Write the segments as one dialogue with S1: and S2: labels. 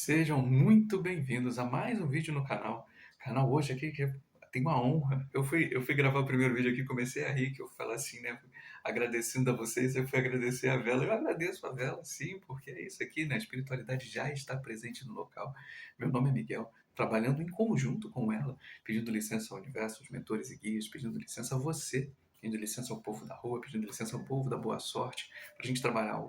S1: Sejam muito bem-vindos a mais um vídeo no canal. Canal hoje aqui que tem uma honra. Eu fui gravar o primeiro vídeo aqui e comecei a rir, que eu falo assim, né? Agradecendo a vocês, eu fui agradecer a vela. Eu agradeço a vela, sim, porque é isso aqui, né? A espiritualidade já está presente no local. Meu nome é Miguel, trabalhando em conjunto com ela, pedindo licença ao universo, aos mentores e guias, pedindo licença a você, pedindo licença ao povo da rua, pedindo licença ao povo da boa sorte, para a gente trabalhar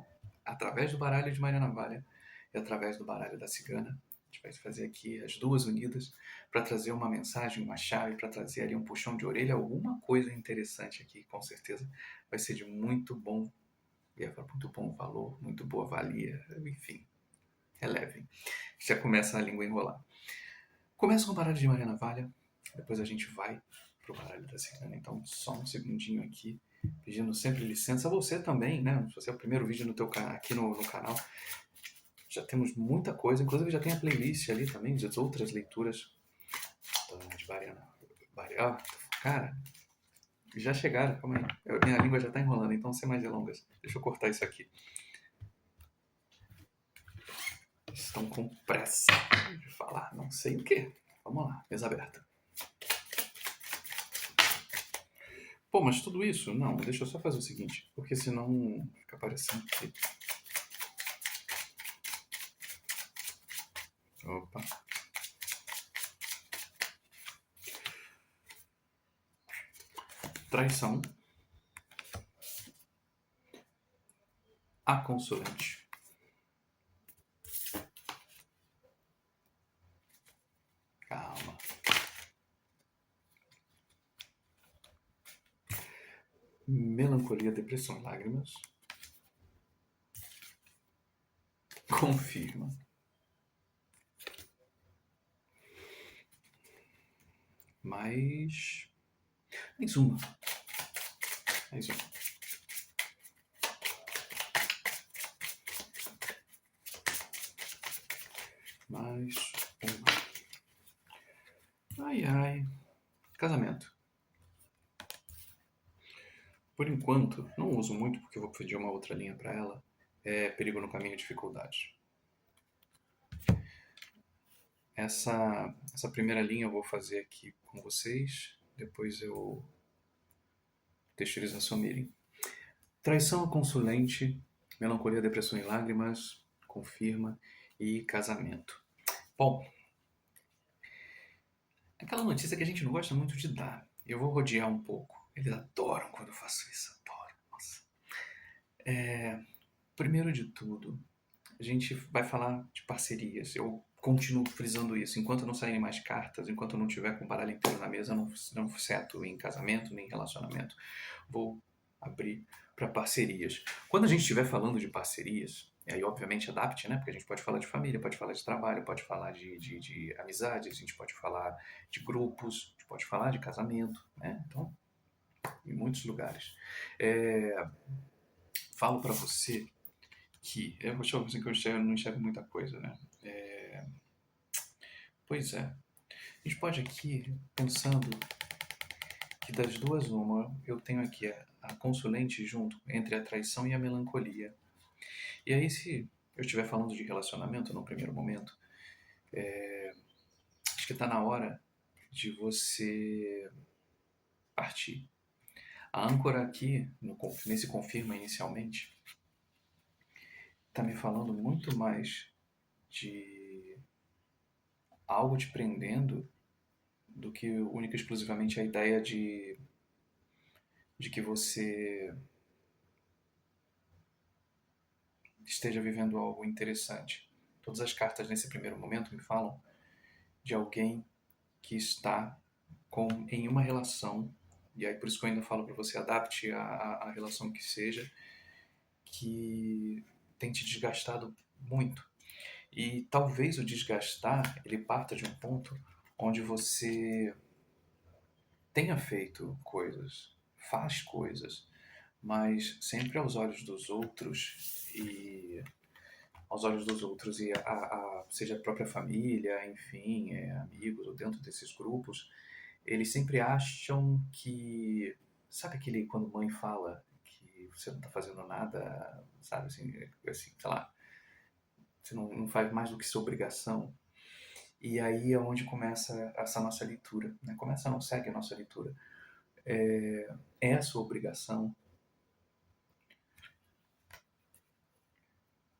S1: através do baralho de Maria Navalha e através do baralho da cigana. A gente vai fazer aqui as duas unidas para trazer uma mensagem, uma chave, para trazer ali um puxão de orelha, alguma coisa interessante aqui, com certeza vai ser de muito bom, muito bom valor, muito boa valia, enfim, relevem. Já começa a língua a enrolar. Começa com o baralho de Maria Navalha, depois a gente vai pro baralho da cigana. Então, só um segundinho aqui, pedindo sempre licença a você também, né? Se você é o primeiro vídeo no teu aqui no canal, já temos muita coisa, inclusive já tem a playlist ali também de outras leituras de Bariana. Cara, já chegaram, calma aí. Minha língua já tá enrolando, então sem mais delongas. Deixa eu cortar isso aqui. Estão com pressa de falar não sei o que. Vamos lá, mesa aberta. Pô, mas tudo isso? Não, deixa eu só fazer o seguinte, porque senão fica parecendo que... Opa. Traição. A consulente. Calma. Melancolia, depressão e lágrimas. Confirma. Mais uma. Mais uma. Mais uma. Ai, ai. Casamento. Por enquanto, não uso muito porque eu vou pedir uma outra linha para ela. É perigo no caminho, dificuldade. Essa primeira linha eu vou fazer aqui com vocês. Depois eu deixo eles assumirem. Traição a consulente, melancolia, depressão e lágrimas, confirma e casamento. Bom, aquela notícia que a gente não gosta muito de dar. Eu vou rodear um pouco. Eles adoram quando eu faço isso. Adoram. Nossa. Primeiro de tudo, a gente vai falar de parcerias. Eu continuo frisando isso. Enquanto não saírem mais cartas, enquanto eu não tiver com o baralho inteiro na mesa, não seto em casamento nem em relacionamento. Vou abrir para parcerias. Quando a gente estiver falando de parcerias, e aí obviamente adapte, né? Porque a gente pode falar de família, pode falar de trabalho, pode falar de amizades, a gente pode falar de grupos, a gente pode falar de casamento, né? Então, em muitos lugares. Falo para você que eu acho assim que eu não enxergo muita coisa, né? Pois é. A gente pode aqui, pensando que das duas uma, eu tenho aqui a consulente junto entre a traição e a melancolia. E aí, se eu estiver falando de relacionamento no primeiro momento, acho que está na hora de você partir. A âncora aqui, nesse confirma inicialmente, está me falando muito mais de algo te prendendo do que única e exclusivamente a ideia de que você esteja vivendo algo interessante. Todas as cartas nesse primeiro momento me falam de alguém que está em uma relação, e aí por isso que eu ainda falo para você, adapte a relação que seja, que tem te desgastado muito. E talvez o desgastar, ele parta de um ponto onde você tenha feito coisas, faz coisas, mas sempre aos olhos dos outros e seja a própria família, enfim, amigos ou dentro desses grupos, eles sempre acham que, sabe aquele quando mãe fala que você não está fazendo nada, sabe assim, sei lá, você não faz mais do que sua obrigação. E aí é onde começa essa nossa leitura, né? Começa, não, segue a nossa leitura. É a sua obrigação.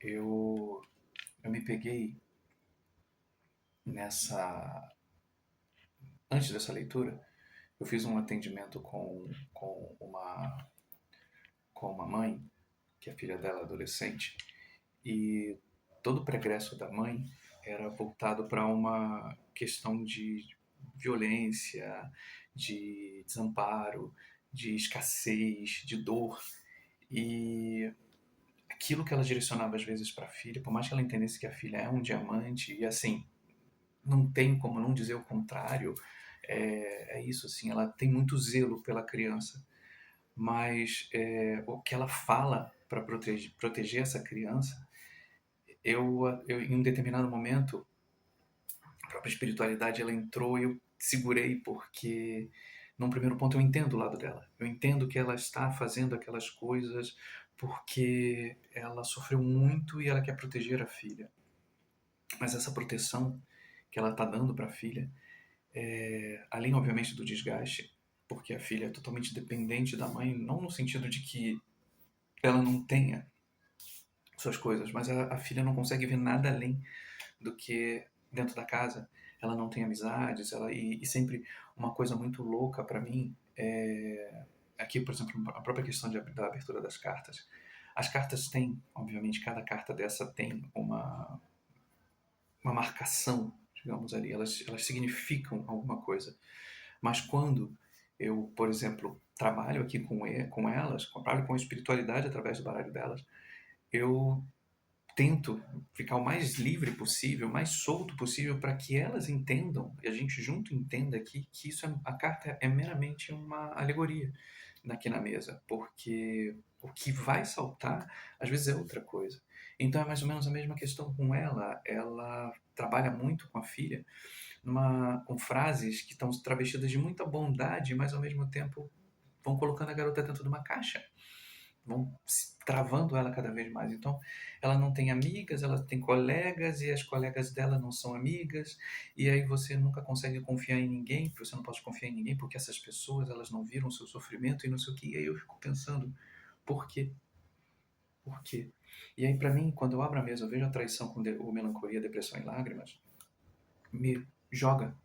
S1: Eu, eu me peguei nessa... Antes dessa leitura, eu fiz um atendimento com uma mãe, que a filha dela é adolescente, e todo o pregresso da mãe era voltado para uma questão de violência, de desamparo, de escassez, de dor. E aquilo que ela direcionava às vezes para a filha, por mais que ela entendesse que a filha é um diamante, e assim, não tem como não dizer o contrário, é isso, assim, ela tem muito zelo pela criança, mas o que ela fala para proteger essa criança, eu em um determinado momento, a própria espiritualidade ela entrou e eu segurei porque num primeiro ponto eu entendo o lado dela. Eu entendo que ela está fazendo aquelas coisas porque ela sofreu muito e ela quer proteger a filha. Mas essa proteção que ela está dando para a filha, além obviamente do desgaste, porque a filha é totalmente dependente da mãe, não no sentido de que ela não tenha suas coisas, mas a filha não consegue ver nada além do que dentro da casa. Ela não tem amizades, e sempre uma coisa muito louca para mim aqui, por exemplo, a própria questão da abertura das cartas. As cartas têm, obviamente, cada carta dessa tem uma marcação, digamos ali, elas significam alguma coisa. Mas quando eu, por exemplo, trabalho aqui com elas, trabalho com a espiritualidade através do baralho delas, eu tento ficar o mais livre possível, o mais solto possível, para que elas entendam, e a gente junto entenda que isso a carta é meramente uma alegoria aqui na mesa, porque o que vai saltar às vezes é outra coisa. Então é mais ou menos a mesma questão com ela trabalha muito com a filha, com frases que estão travestidas de muita bondade, mas ao mesmo tempo vão colocando a garota dentro de uma caixa, vão travando ela cada vez mais. Então, ela não tem amigas, ela tem colegas e as colegas dela não são amigas, e aí você nunca consegue confiar em ninguém, porque você não pode confiar em ninguém porque essas pessoas, elas não viram o seu sofrimento e não sei o que. E aí eu fico pensando, por quê? Por quê? E aí, para mim, quando eu abro a mesa, eu vejo a traição com o melancolia, depressão e lágrimas, me joga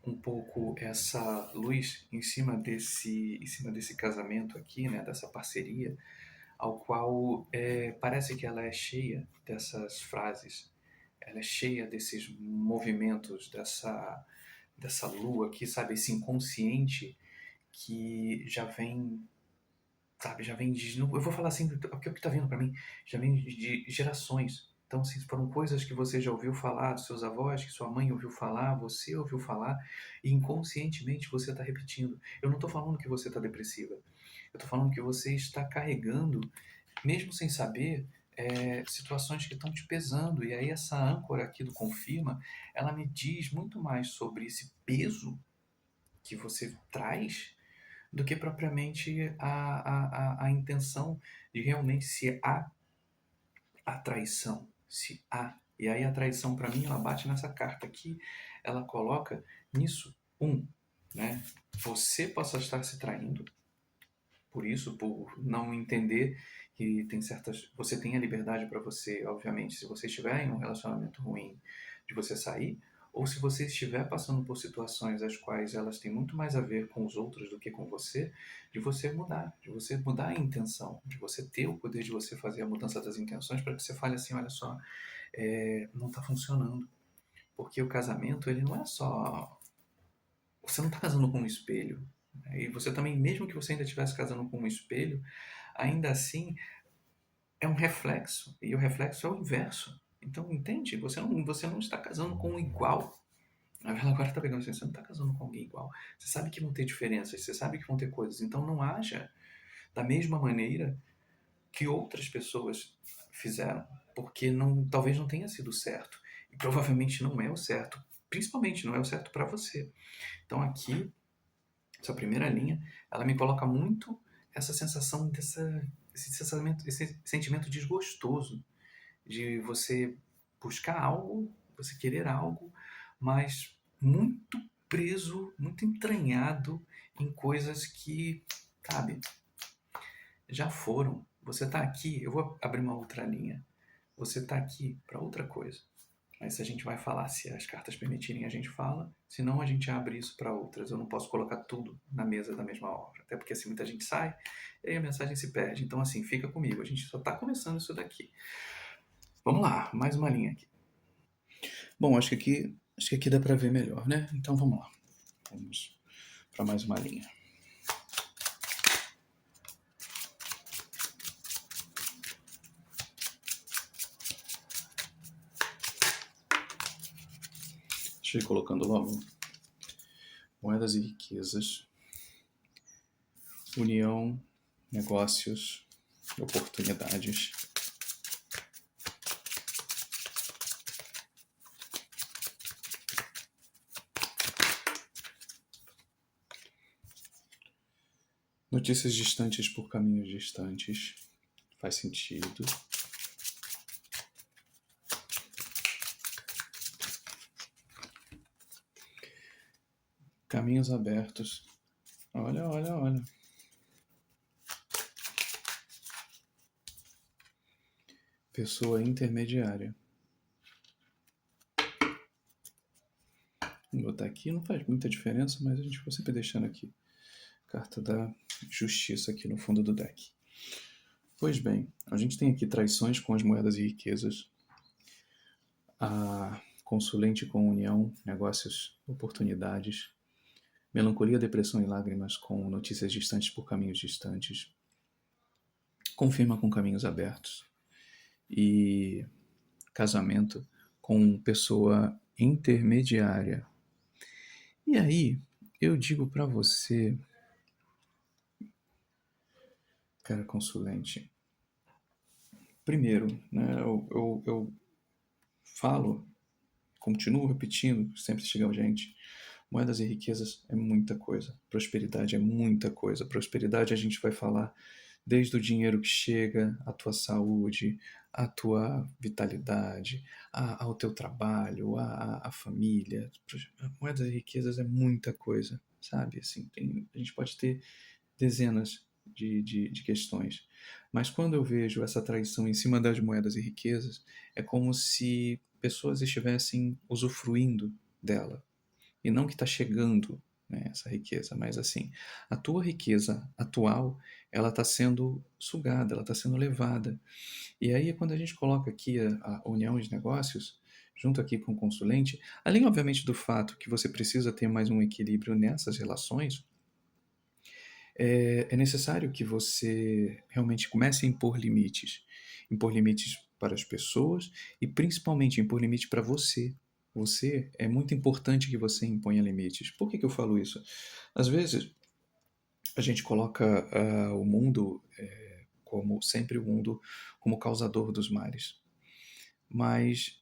S1: um pouco essa luz em cima desse casamento aqui, né, dessa parceria, ao qual parece que ela é cheia dessas frases, ela é cheia desses movimentos, dessa lua aqui, sabe, esse inconsciente que já vem, sabe, já vem de, eu vou falar assim, o que está vindo para mim, já vem de gerações. Então, assim, foram coisas que você já ouviu falar dos seus avós, que sua mãe ouviu falar, você ouviu falar, e inconscientemente você está repetindo. Eu não estou falando que você está depressiva. Eu estou falando que você está carregando, mesmo sem saber, situações que estão te pesando. E aí essa âncora aqui do Confirma, ela me diz muito mais sobre esse peso que você traz do que propriamente a intenção de realmente se há a traição, se há. E aí a traição, para mim, ela bate nessa carta aqui, ela coloca nisso, né? Você possa estar se traindo, por isso, por não entender que tem certas. Você tem a liberdade para você, obviamente, se você estiver em um relacionamento ruim, de você sair, ou se você estiver passando por situações as quais elas têm muito mais a ver com os outros do que com você, de você mudar a intenção, de você ter o poder de você fazer a mudança das intenções para que você fale assim, olha só, não está funcionando. Porque o casamento, ele não é só... Você não está casando com um espelho, né? E você também, mesmo que você ainda estivesse casando com um espelho, ainda assim é um reflexo, e o reflexo é o inverso. Então, entende? Você não está casando com um igual. A Vela agora está pegando assim, você não está casando com alguém igual. Você sabe que vão ter diferenças, você sabe que vão ter coisas. Então, não haja da mesma maneira que outras pessoas fizeram, porque talvez não tenha sido certo. E provavelmente não é o certo. Principalmente não é o certo para você. Então, aqui, essa primeira linha, ela me coloca muito essa sensação esse sentimento desgostoso de você, buscar algo, você querer algo, mas muito preso, muito entranhado em coisas que, sabe, já foram. Você está aqui, eu vou abrir uma outra linha. Você está aqui para outra coisa. Mas a gente vai falar, se as cartas permitirem, a gente fala. Senão, a gente abre isso para outras. Eu não posso colocar tudo na mesa da mesma hora. Até porque assim muita gente sai e aí a mensagem se perde. Então, assim, fica comigo. A gente só está começando isso daqui. Vamos lá, mais uma linha aqui. Bom, acho que aqui dá para ver melhor, né? Então, vamos lá. Vamos para mais uma linha. Deixa eu ir colocando logo. Moedas e riquezas. União, negócios, oportunidades. Notícias distantes por caminhos distantes. Faz sentido. Caminhos abertos. Olha, olha, olha. Pessoa intermediária. Vou botar aqui, não faz muita diferença, mas a gente vai sempre deixando aqui. Carta da justiça aqui no fundo do deck. Pois bem, a gente tem aqui traições com as moedas e riquezas. A consulente com união, negócios, oportunidades. Melancolia, depressão e lágrimas com notícias distantes por caminhos distantes. Confirma com caminhos abertos. E casamento com pessoa intermediária. E aí, eu digo para você, cara consulente, primeiro, né, eu falo, continuo repetindo, sempre chega a gente, moedas e riquezas é muita coisa, prosperidade é muita coisa. Prosperidade a gente vai falar desde o dinheiro que chega, a tua saúde, a tua vitalidade, ao teu trabalho, a família. Moedas e riquezas é muita coisa, sabe? Assim, a gente pode ter dezenas de questões. Mas quando eu vejo essa traição em cima das moedas e riquezas, é como se pessoas estivessem usufruindo dela. E não que está chegando, né, essa riqueza, mas assim, a tua riqueza atual, ela está sendo sugada, ela está sendo levada. E aí, quando a gente coloca aqui a união de negócios, junto aqui com o consulente, além, obviamente, do fato que você precisa ter mais um equilíbrio nessas relações, é necessário que você realmente comece a impor limites para as pessoas e principalmente impor limite para você. Você é muito importante que você imponha limites. Por que eu falo isso? Às vezes a gente coloca o mundo como sempre o mundo como causador dos males, mas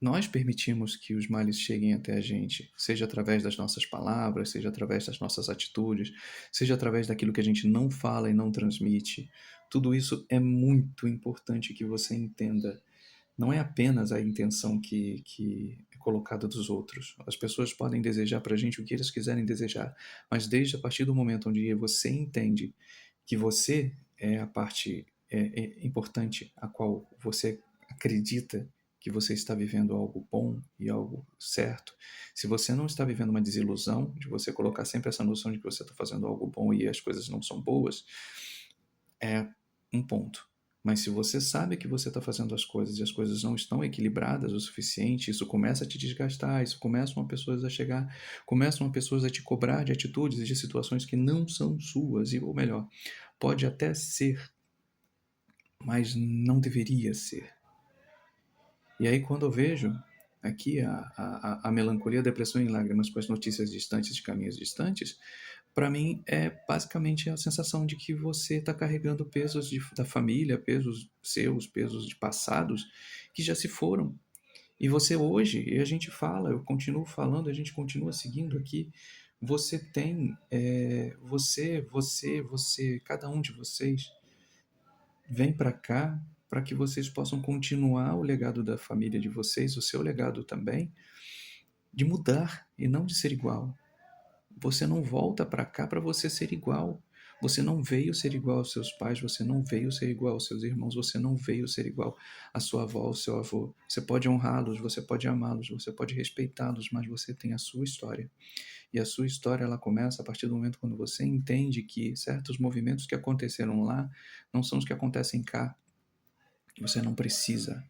S1: nós permitimos que os males cheguem até a gente, seja através das nossas palavras, seja através das nossas atitudes, seja através daquilo que a gente não fala e não transmite. Tudo isso é muito importante que você entenda. Não é apenas a intenção que é colocada dos outros. As pessoas podem desejar para a gente o que eles quiserem desejar, mas desde a partir do momento onde você entende que você é a parte importante a qual você acredita que você está vivendo algo bom e algo certo, se você não está vivendo uma desilusão, de você colocar sempre essa noção de que você está fazendo algo bom e as coisas não são boas, é um ponto. Mas se você sabe que você está fazendo as coisas e as coisas não estão equilibradas o suficiente, isso começa a te desgastar, isso começam pessoas a chegar, começam pessoas a te cobrar de atitudes e de situações que não são suas, ou melhor, pode até ser, mas não deveria ser. E aí quando eu vejo aqui a melancolia, a depressão em lágrimas com as notícias distantes de caminhos distantes, para mim é basicamente a sensação de que você está carregando pesos da família, pesos seus, pesos de passados que já se foram. E você hoje, e a gente fala, eu continuo falando, a gente continua seguindo aqui, você tem, você, cada um de vocês vem para cá para que vocês possam continuar o legado da família de vocês, o seu legado também, de mudar e não de ser igual. Você não volta para cá para você ser igual. Você não veio ser igual aos seus pais, você não veio ser igual aos seus irmãos, você não veio ser igual à sua avó, ao seu avô. Você pode honrá-los, você pode amá-los, você pode respeitá-los, mas você tem a sua história. E a sua história, ela começa a partir do momento quando você entende que certos movimentos que aconteceram lá não são os que acontecem cá. Você não precisa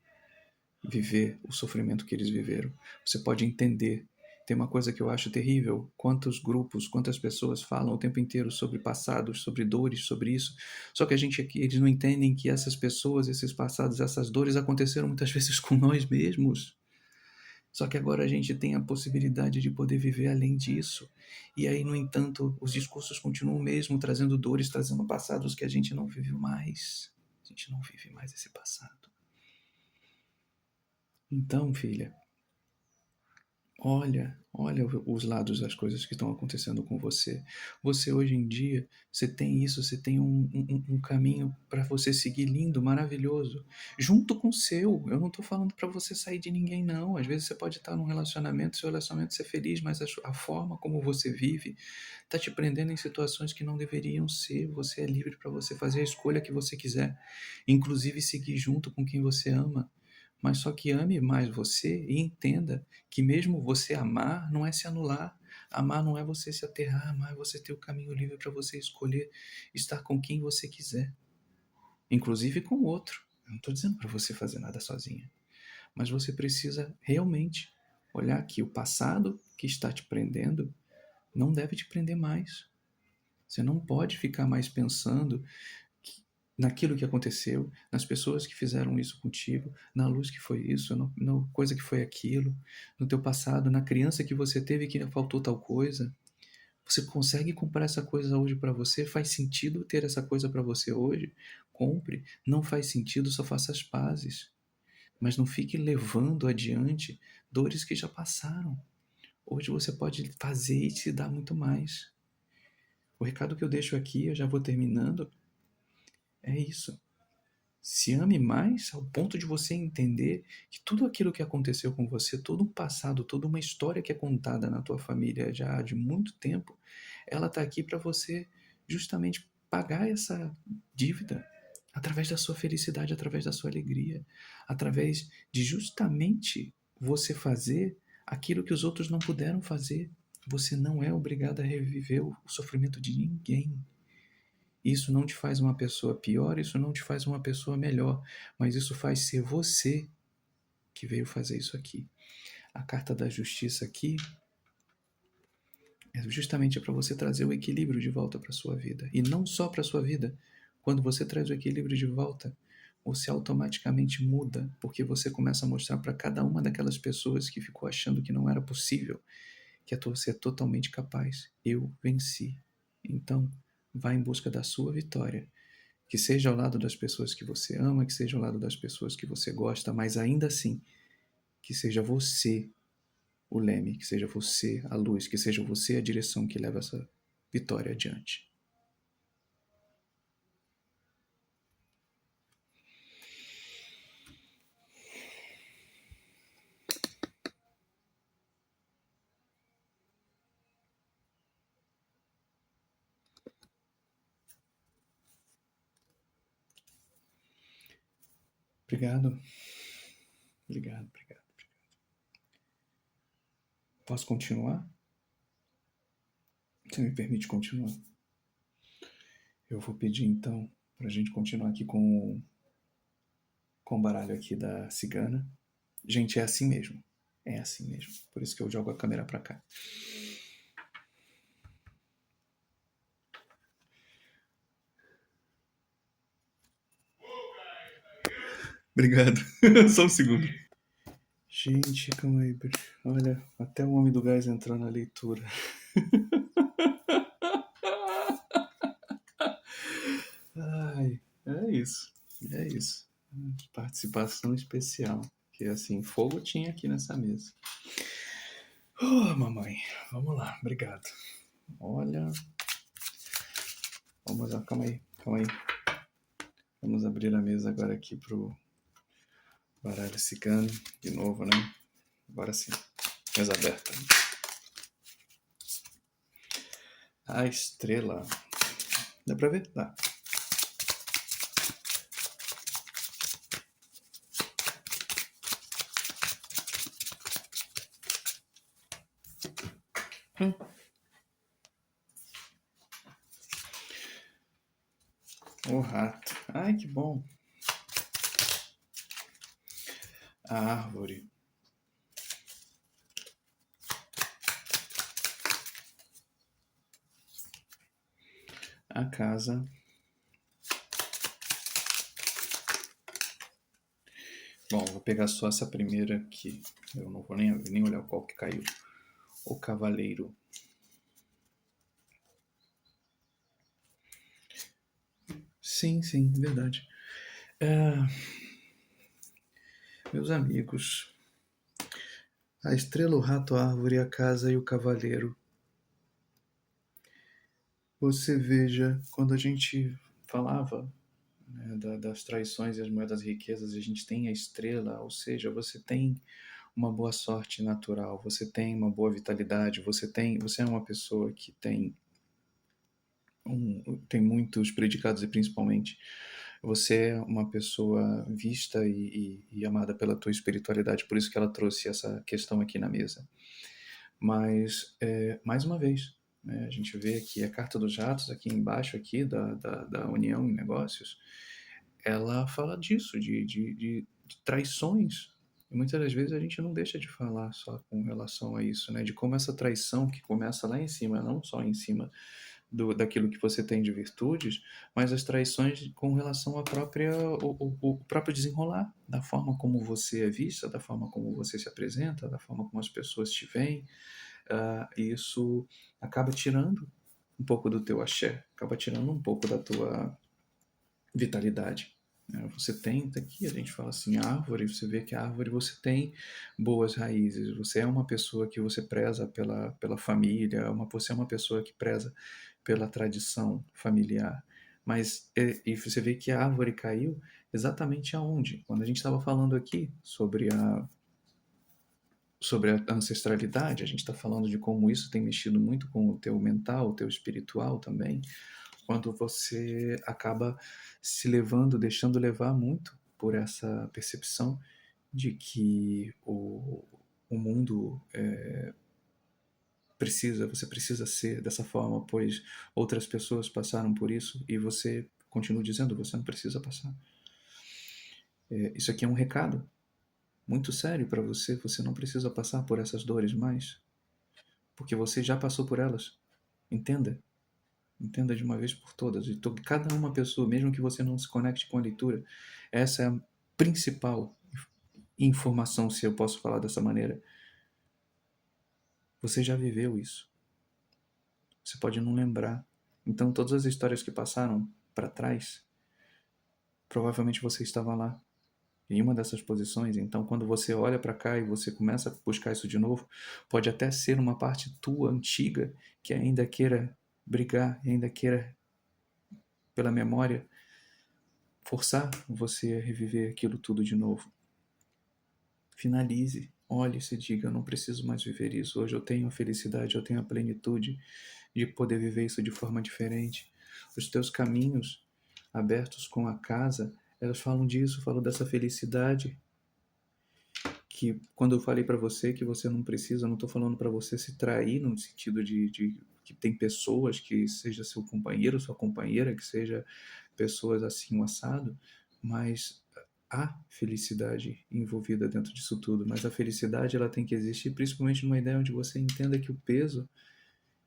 S1: viver o sofrimento que eles viveram. Você pode entender. Tem uma coisa que eu acho terrível: quantos grupos, quantas pessoas falam o tempo inteiro sobre passados, sobre dores, sobre isso. Só que eles não entendem que essas pessoas, esses passados, essas dores aconteceram muitas vezes com nós mesmos. Só que agora a gente tem a possibilidade de poder viver além disso. E aí, no entanto, os discursos continuam mesmo trazendo dores, trazendo passados que a gente não vive mais. A gente não vive mais esse passado. Então, filha, olha os lados das coisas que estão acontecendo com você. Você hoje em dia, você tem isso, você tem um caminho para você seguir lindo, maravilhoso, junto com o seu. Eu não estou falando para você sair de ninguém, não. Às vezes você pode estar num relacionamento, seu relacionamento ser feliz, mas a forma como você vive está te prendendo em situações que não deveriam ser. Você é livre para você fazer a escolha que você quiser, inclusive seguir junto com quem você ama. Mas só que ame mais você e entenda que mesmo você amar não é se anular. Amar não é você se aterrar, amar é você ter o caminho livre para você escolher estar com quem você quiser, inclusive com o outro. Eu não estou dizendo para você fazer nada sozinha, mas você precisa realmente olhar que o passado que está te prendendo não deve te prender mais. Você não pode ficar mais pensando naquilo que aconteceu, nas pessoas que fizeram isso contigo, na luz que foi isso, na coisa que foi aquilo, no teu passado, na criança que você teve que faltou tal coisa. Você consegue comprar essa coisa hoje para você? Faz sentido ter essa coisa para você hoje? Compre. Não faz sentido, só faça as pazes. Mas não fique levando adiante dores que já passaram. Hoje você pode fazer e se dar muito mais. O recado que eu deixo aqui, eu já vou terminando, é isso. Se ame mais ao ponto de você entender que tudo aquilo que aconteceu com você, todo um passado, toda uma história que é contada na tua família já há de muito tempo, ela está aqui para você justamente pagar essa dívida através da sua felicidade, através da sua alegria, através de justamente você fazer aquilo que os outros não puderam fazer. Você não é obrigado a reviver o sofrimento de ninguém. Isso não te faz uma pessoa pior, isso não te faz uma pessoa melhor, mas isso faz ser você que veio fazer isso aqui. A carta da justiça aqui é justamente para você trazer o equilíbrio de volta para a sua vida. E não só para a sua vida. Quando você traz o equilíbrio de volta, você automaticamente muda, porque você começa a mostrar para cada uma daquelas pessoas que ficou achando que não era possível, que você é totalmente capaz. Eu venci. Então, vá em busca da sua vitória. Que seja ao lado das pessoas que você ama, que seja ao lado das pessoas que você gosta, mas ainda assim, que seja você o leme, que seja você a luz, que seja você a direção que leva essa vitória adiante. Obrigado. Obrigado. Posso continuar? Você me permite continuar? Eu vou pedir então para a gente continuar aqui com o baralho aqui da cigana. Gente, é assim mesmo. É assim mesmo. Por isso que eu jogo a câmera para cá. Obrigado. Só um segundo. Gente, calma aí. Olha, até o homem do gás entrou na leitura. Ai, é isso. É isso. Participação especial. Que assim, fogo tinha aqui nessa mesa. Oh, mamãe. Vamos lá, obrigado. Olha. Vamos lá, calma aí. Vamos abrir a mesa agora aqui pro baralho cigano, de novo, né? Agora sim, mesa aberta. A estrela. Dá pra ver? Dá. O rato. Ai, que bom. A árvore. A casa. Bom, vou pegar só essa primeira aqui. Eu não vou nem olhar qual que caiu. O cavaleiro. Sim, verdade. Meus amigos, a estrela, o rato, a árvore, a casa e o cavaleiro. Você veja, quando a gente falava, né, das traições e as moedas riquezas, a gente tem a estrela, ou seja, você tem uma boa sorte natural, você tem uma boa vitalidade, você é uma pessoa que tem muitos predicados e principalmente você é uma pessoa vista e amada pela tua espiritualidade, por isso que ela trouxe essa questão aqui na mesa. Mas, mais uma vez, né, a gente vê aqui a carta dos ratos, aqui embaixo aqui da União em Negócios, ela fala disso, de traições. E muitas das vezes a gente não deixa de falar só com relação a isso, né? De como essa traição que começa lá em cima, não só em cima daquilo que você tem de virtudes, mas as traições com relação o próprio desenrolar, da forma como você é vista, da forma como você se apresenta, da forma como as pessoas te veem. Isso acaba tirando um pouco do teu axé, acaba tirando um pouco da tua vitalidade. Você tem, aqui a gente fala assim, árvore, você vê que a árvore você tem boas raízes, você é uma pessoa que você preza pela família, você é uma pessoa que preza pela tradição familiar. Mas e você vê que a árvore caiu exatamente aonde? Quando a gente estava falando aqui sobre a ancestralidade, a gente está falando de como isso tem mexido muito com o teu mental, o teu espiritual também, quando você acaba se levando, deixando levar muito por essa percepção de que o mundo você precisa ser dessa forma, pois outras pessoas passaram por isso e você continua dizendo, você não precisa passar. Isso aqui é um recado muito sério para você, você não precisa passar por essas dores mais, porque você já passou por elas. Entenda. Entenda de uma vez por todas. E cada uma pessoa, mesmo que você não se conecte com a leitura, essa é a principal informação, se eu posso falar dessa maneira. Você já viveu isso. Você pode não lembrar. Então, todas as histórias que passaram para trás, provavelmente você estava lá, em uma dessas posições. Então, quando você olha para cá e você começa a buscar isso de novo, pode até ser uma parte tua antiga que ainda queira brigar, ainda queira, pela memória, forçar você a reviver aquilo tudo de novo. Finalize, olhe e se diga, eu não preciso mais viver isso. Hoje eu tenho a felicidade, eu tenho a plenitude de poder viver isso de forma diferente. Os teus caminhos abertos com a casa, elas falam disso, falam dessa felicidade que quando eu falei para você que você não precisa, eu não estou falando para você se trair no sentido de que tem pessoas que seja seu companheiro, sua companheira, que seja pessoas assim, um assado, mas há felicidade envolvida dentro disso tudo, mas a felicidade ela tem que existir principalmente numa ideia onde você entenda que o peso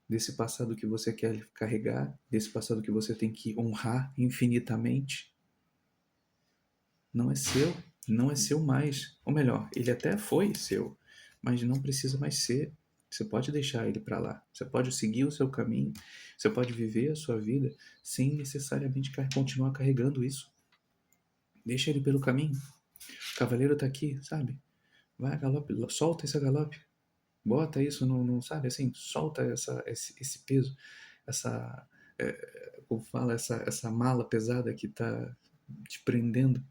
S1: desse passado que você quer carregar, desse passado que você tem que honrar infinitamente, não é seu, não é seu mais. Ou melhor, ele até foi seu, mas não precisa mais ser. Você pode deixar ele para lá. Você pode seguir o seu caminho, você pode viver a sua vida sem necessariamente continuar carregando isso. Deixa ele pelo caminho. O cavaleiro tá aqui, sabe? Vai a galope, solta esse galope. Bota isso no sabe assim, solta esse peso, essa como fala, essa mala pesada que tá te prendendo.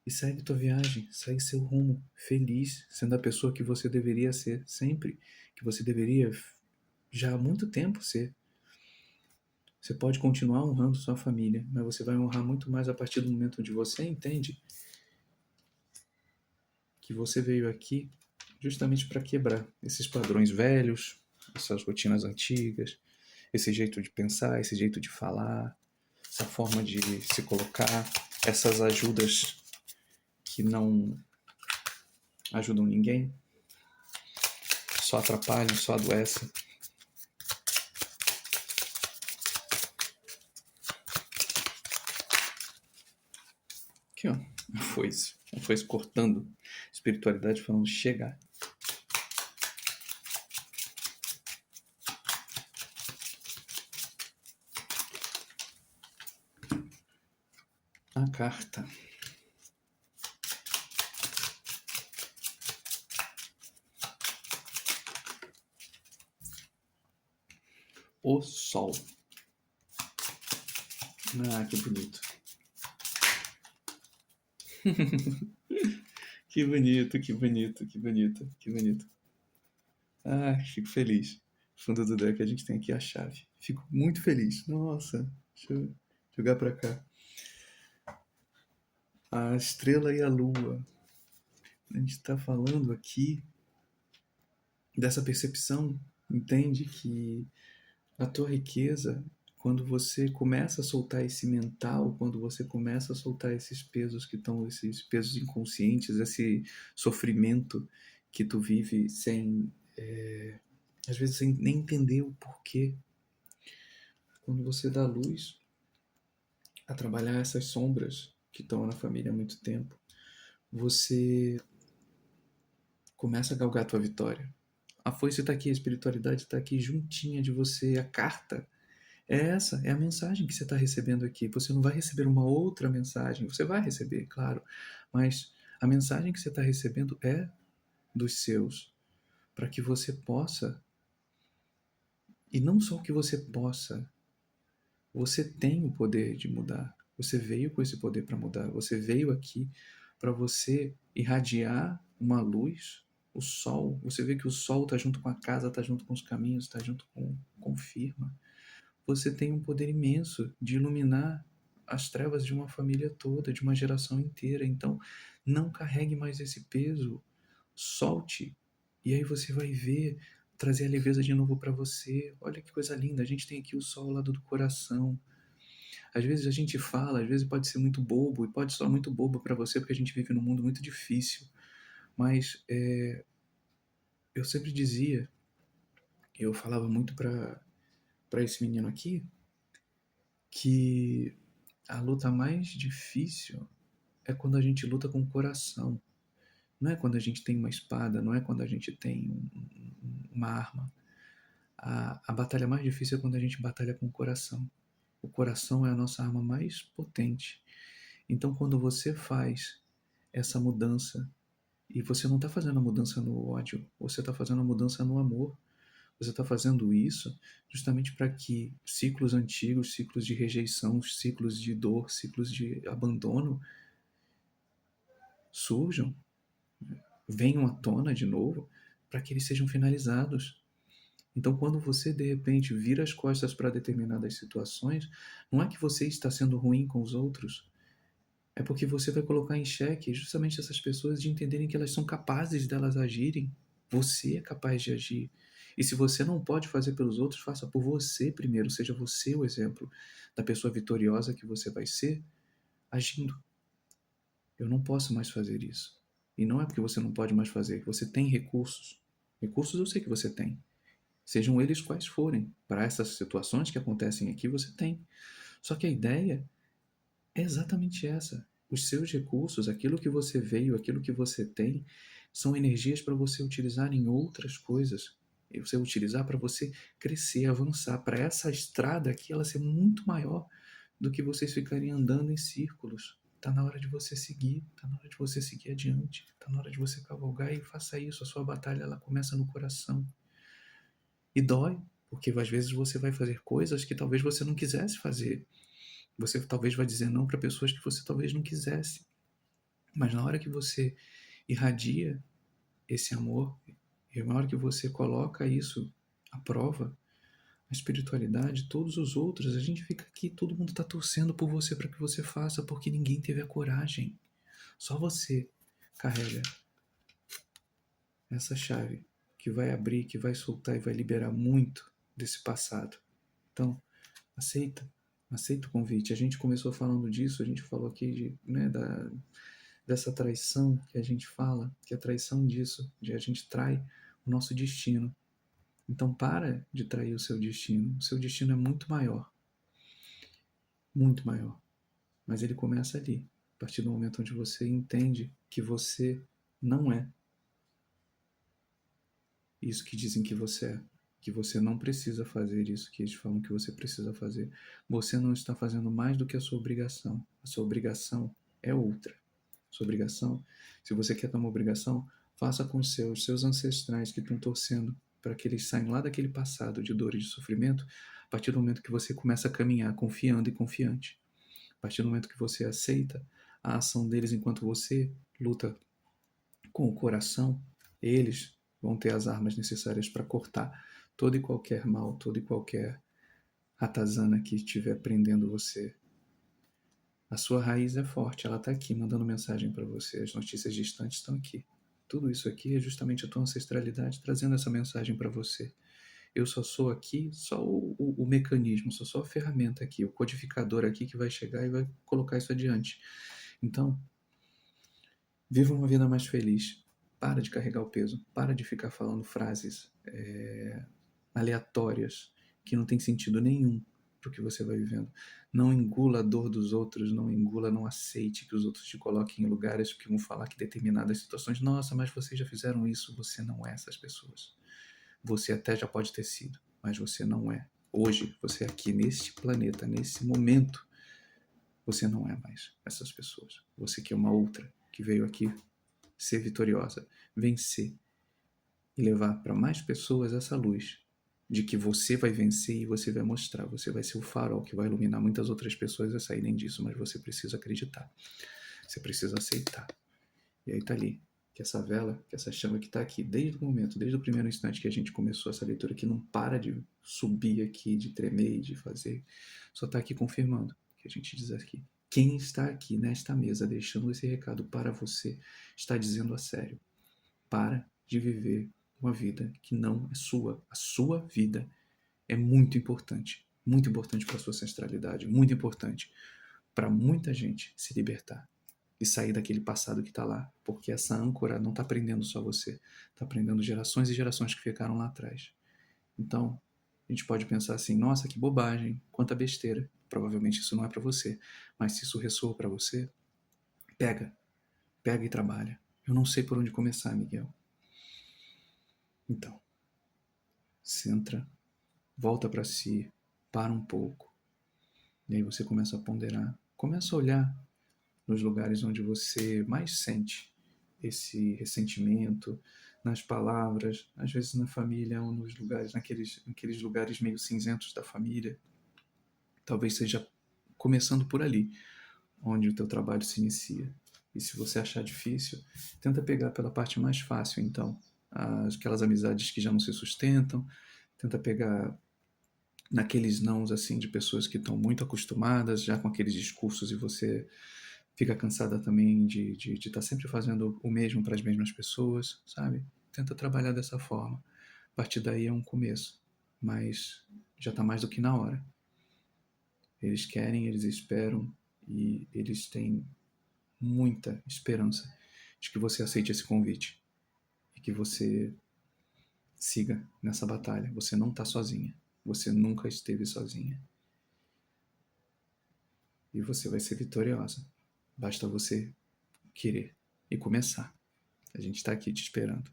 S1: E segue tua viagem, segue seu rumo, feliz, sendo a pessoa que você deveria ser sempre, que você deveria já há muito tempo ser. Você pode continuar honrando sua família, mas você vai honrar muito mais a partir do momento onde você entende que você veio aqui justamente para quebrar esses padrões velhos, essas rotinas antigas, esse jeito de pensar, esse jeito de falar, essa forma de se colocar, essas ajudas que não ajudam ninguém, só atrapalham, só adoecem. Aqui, ó, a foice cortando, espiritualidade falando chegar. A carta. O Sol. Ah, que bonito. Que bonito, que bonito, que bonito, que bonito. Ah, fico feliz. Fundo do deck a gente tem aqui a chave. Fico muito feliz. Nossa, deixa eu jogar pra cá. A estrela e a lua. A gente está falando aqui dessa percepção. Entende que a tua riqueza, quando você começa a soltar esse mental, quando você começa a soltar esses pesos que estão, esses pesos inconscientes, esse sofrimento que tu vive sem, às vezes sem nem entender o porquê. Quando você dá luz a trabalhar essas sombras que estão na família há muito tempo, você começa a galgar a tua vitória. A foice está aqui, a espiritualidade está aqui juntinha de você, a carta é essa, é a mensagem que você está recebendo aqui. Você não vai receber uma outra mensagem, você vai receber, claro, mas a mensagem que você está recebendo é dos seus, para que você possa, e não só que você possa, você tem o poder de mudar. Você veio com esse poder para mudar. Você veio aqui para você irradiar uma luz, o sol. Você vê que o sol está junto com a casa, está junto com os caminhos, está junto com firma. Você tem um poder imenso de iluminar as trevas de uma família toda, de uma geração inteira. Então, não carregue mais esse peso. Solte. E aí você vai ver, trazer a leveza de novo para você. Olha que coisa linda. A gente tem aqui o sol ao lado do coração. Às vezes a gente fala, às vezes pode ser muito bobo, e pode soar muito bobo para você, porque a gente vive num mundo muito difícil. Mas eu sempre dizia, eu falava muito para esse menino aqui, que a luta mais difícil é quando a gente luta com o coração. Não é quando a gente tem uma espada, não é quando a gente tem uma arma. A batalha mais difícil é quando a gente batalha com o coração. O coração é a nossa arma mais potente. Então, quando você faz essa mudança, e você não está fazendo a mudança no ódio, você está fazendo a mudança no amor. Você está fazendo isso justamente para que ciclos antigos, ciclos de rejeição, ciclos de dor, ciclos de abandono surjam, venham à tona de novo, para que eles sejam finalizados. Então, quando você de repente vira as costas para determinadas situações, não é que você está sendo ruim com os outros, é porque você vai colocar em xeque justamente essas pessoas de entenderem que elas são capazes delas agirem. Você é capaz de agir. E se você não pode fazer pelos outros, faça por você primeiro. Seja você o exemplo da pessoa vitoriosa que você vai ser agindo. Eu não posso mais fazer isso. E não é porque você não pode mais fazer, que você tem recursos. Recursos eu sei que você tem. Sejam eles quais forem. Para essas situações que acontecem aqui, você tem. Só que a ideia é exatamente essa. Os seus recursos, aquilo que você veio, aquilo que você tem, são energias para você utilizar em outras coisas. E você utilizar para você crescer, avançar, para essa estrada aqui ela ser muito maior do que vocês ficarem andando em círculos. Está na hora de você seguir, está na hora de você seguir adiante, está na hora de você cavalgar e faça isso. A sua batalha ela começa no coração. E dói, porque às vezes você vai fazer coisas que talvez você não quisesse fazer. Você talvez vai dizer não para pessoas que você talvez não quisesse. Mas na hora que você irradia esse amor, e na hora que você coloca isso à prova, a espiritualidade, todos os outros, a gente fica aqui, todo mundo está torcendo por você para que você faça, porque ninguém teve a coragem. Só você carrega essa chave que vai abrir, que vai soltar e vai liberar muito desse passado. Então, aceita o convite. A gente começou falando disso, a gente falou aqui dessa traição que a gente fala, que é a traição disso, de a gente trai o nosso destino. Então para de trair o seu destino. O seu destino é muito maior. Muito maior. Mas ele começa ali. A partir do momento onde você entende que você não é isso que dizem que você é. Que você não precisa fazer isso que eles falam que você precisa fazer. Você não está fazendo mais do que a sua obrigação. A sua obrigação é outra. Sua obrigação, se você quer ter uma obrigação, faça com os seus ancestrais que estão torcendo para que eles saiam lá daquele passado de dor e de sofrimento, a partir do momento que você começa a caminhar confiando e confiante. A partir do momento que você aceita a ação deles enquanto você luta com o coração, eles vão ter as armas necessárias para cortar todo e qualquer mal, todo e qualquer ratazana que estiver prendendo você. A sua raiz é forte, ela está aqui mandando mensagem para você, as notícias distantes estão aqui. Tudo isso aqui é justamente a tua ancestralidade trazendo essa mensagem para você. Eu só sou aqui, só o mecanismo, só a ferramenta aqui, o codificador aqui que vai chegar e vai colocar isso adiante. Então, viva uma vida mais feliz. Para de carregar o peso, para de ficar falando frases aleatórias que não tem sentido nenhum para o que você vai vivendo. Não engula a dor dos outros, não aceite que os outros te coloquem em lugares que vão falar que determinadas situações, nossa, mas vocês já fizeram isso, você não é essas pessoas. Você até já pode ter sido, mas você não é. Hoje, você aqui neste planeta, nesse momento, você não é mais essas pessoas. Você que é uma outra, que veio aqui ser vitoriosa, vencer e levar para mais pessoas essa luz de que você vai vencer e você vai mostrar, você vai ser o farol que vai iluminar muitas outras pessoas a saírem disso, mas você precisa acreditar, você precisa aceitar. E aí tá ali, que essa vela, que essa chama que está aqui, desde o momento, desde o primeiro instante que a gente começou essa leitura, que não para de subir aqui, de tremer e de fazer, só está aqui confirmando, que a gente diz aqui. Quem está aqui nesta mesa deixando esse recado para você, está dizendo a sério, para de viver uma vida que não é sua. A sua vida é muito importante para a sua ancestralidade, muito importante para muita gente se libertar e sair daquele passado que está lá, porque essa âncora não está prendendo só você, está prendendo gerações e gerações que ficaram lá atrás. Então, a gente pode pensar assim, nossa, que bobagem, quanta besteira. Provavelmente isso não é para você, mas se isso ressoa para você, pega e trabalha. Eu não sei por onde começar, Miguel. Então, centra, volta para si, para um pouco. E aí você começa a ponderar, começa a olhar nos lugares onde você mais sente esse ressentimento, nas palavras, às vezes na família ou nos lugares, naqueles lugares meio cinzentos da família. Talvez seja começando por ali, onde o teu trabalho se inicia. E se você achar difícil, tenta pegar pela parte mais fácil, então. Aquelas amizades que já não se sustentam, tenta pegar naqueles nãos assim de pessoas que estão muito acostumadas já com aqueles discursos e você fica cansada também de estar sempre fazendo o mesmo para as mesmas pessoas, sabe? Tenta trabalhar dessa forma. A partir daí é um começo, mas já está mais do que na hora. Eles querem, eles esperam e eles têm muita esperança de que você aceite esse convite e que você siga nessa batalha. Você não está sozinha. Você nunca esteve sozinha. E você vai ser vitoriosa. Basta você querer e começar. A gente está aqui te esperando.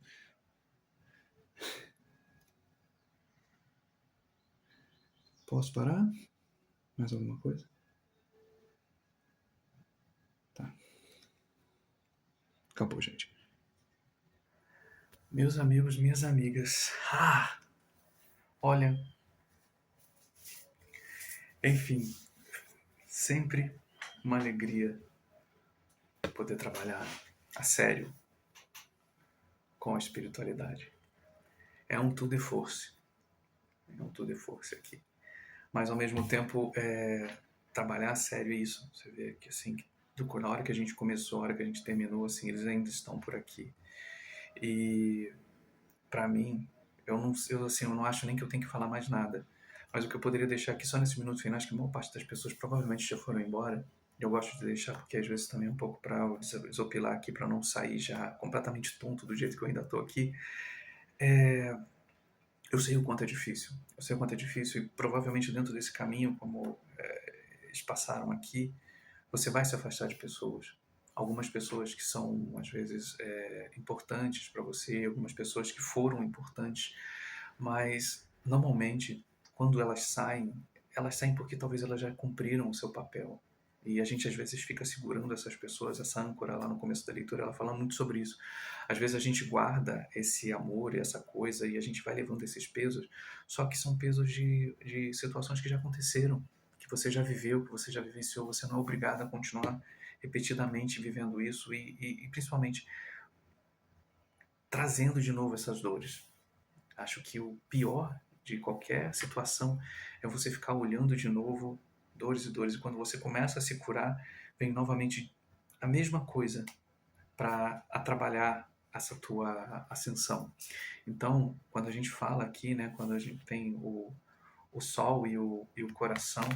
S1: Posso parar? Mais alguma coisa? Tá. Acabou, gente. Meus amigos, minhas amigas. Olha. Enfim. Sempre uma alegria poder trabalhar a sério com a espiritualidade. É um tour de force. É um tour de force aqui. Mas, ao mesmo tempo, trabalhar a sério é isso. Você vê que, assim, na hora que a gente começou, na hora que a gente terminou, assim, eles ainda estão por aqui. E, para mim, eu não acho nem que eu tenho que falar mais nada. Mas o que eu poderia deixar aqui só nesse minuto final, acho que a maior parte das pessoas provavelmente já foram embora. Eu gosto de deixar porque às vezes também é um pouco para desopilar aqui, para não sair já completamente tonto do jeito que eu ainda estou aqui. Eu sei o quanto é difícil. Eu sei o quanto é difícil e provavelmente dentro desse caminho, como eles passaram aqui, você vai se afastar de pessoas. Algumas pessoas que são, às vezes, importantes para você, algumas pessoas que foram importantes, mas normalmente, quando elas saem porque talvez elas já cumpriram o seu papel. E a gente às vezes fica segurando essas pessoas, essa âncora lá no começo da leitura, ela fala muito sobre isso. Às vezes a gente guarda esse amor e essa coisa e a gente vai levando esses pesos, só que são pesos de situações que já aconteceram, que você já viveu, que você já vivenciou, você não é obrigado a continuar repetidamente vivendo isso e principalmente trazendo de novo essas dores. Acho que o pior de qualquer situação é você ficar olhando de novo dores e dores. E quando você começa a se curar, vem novamente a mesma coisa para trabalhar essa tua ascensão. Então, quando a gente fala aqui, né, quando a gente tem o sol e o coração,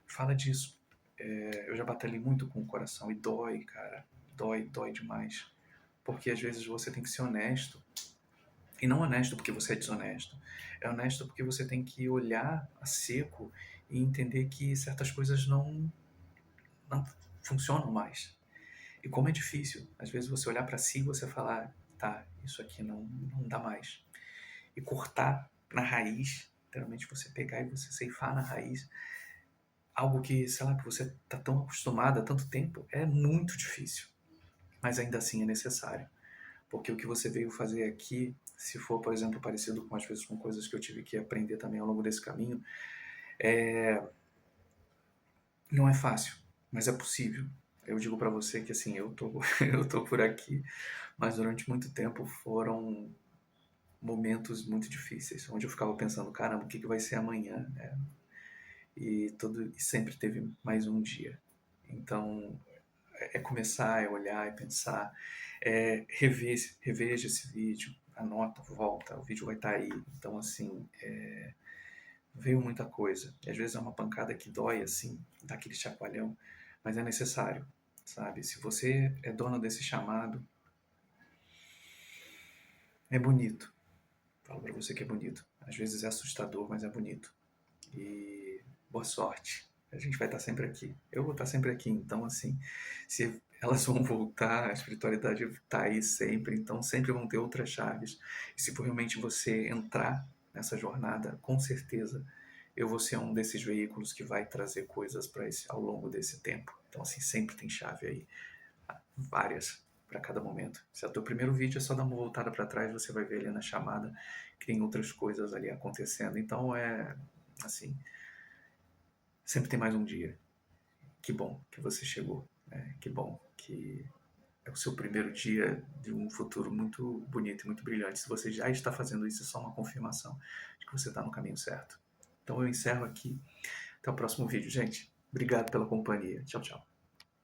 S1: fala disso. Eu já batalhei muito com o coração e dói, cara. Dói demais. Porque às vezes você tem que ser honesto. E não honesto porque você é desonesto. É honesto porque você tem que olhar a seco e entender que certas coisas não funcionam mais. E como é difícil, às vezes você olhar para si e você falar, tá, isso aqui não dá mais. E cortar na raiz, literalmente você pegar e você ceifar na raiz, algo que, sei lá, que você tá tão acostumado há tanto tempo, é muito difícil. Mas ainda assim é necessário. Porque o que você veio fazer aqui, se for, por exemplo, parecido com às vezes com coisas que eu tive que aprender também ao longo desse caminho, não é fácil, mas é possível. Eu digo para você que assim, eu tô, eu tô por aqui, mas durante muito tempo foram momentos muito difíceis, onde eu ficava pensando, caramba, o que vai ser amanhã, né? E sempre teve mais um dia. Então, começar, é olhar, é pensar, reveja esse vídeo, anota, volta, o vídeo vai estar aí. Então, assim, veio muita coisa. E às vezes é uma pancada que dói, assim, dá aquele chacoalhão, mas é necessário, sabe? Se você é dono desse chamado, é bonito. Falo pra você que é bonito. Às vezes é assustador, mas é bonito. E boa sorte. A gente vai estar sempre aqui. Eu vou estar sempre aqui. Então, assim, se elas vão voltar, a espiritualidade está aí sempre. Então, sempre vão ter outras chaves. E se for realmente você entrar nessa jornada, com certeza eu vou ser um desses veículos que vai trazer coisas para esse ao longo desse tempo. Então, assim, sempre tem chave aí, várias para cada momento. Se é o teu primeiro vídeo, é só dar uma voltada para trás, você vai ver ali na chamada que tem outras coisas ali acontecendo. Então, assim, sempre tem mais um dia. Que bom que você chegou, né? Que bom que é o seu primeiro dia de um futuro muito bonito e muito brilhante. Se você já está fazendo isso, é só uma confirmação de que você está no caminho certo. Então eu encerro aqui. Até o próximo vídeo, gente. Obrigado pela companhia. Tchau, tchau.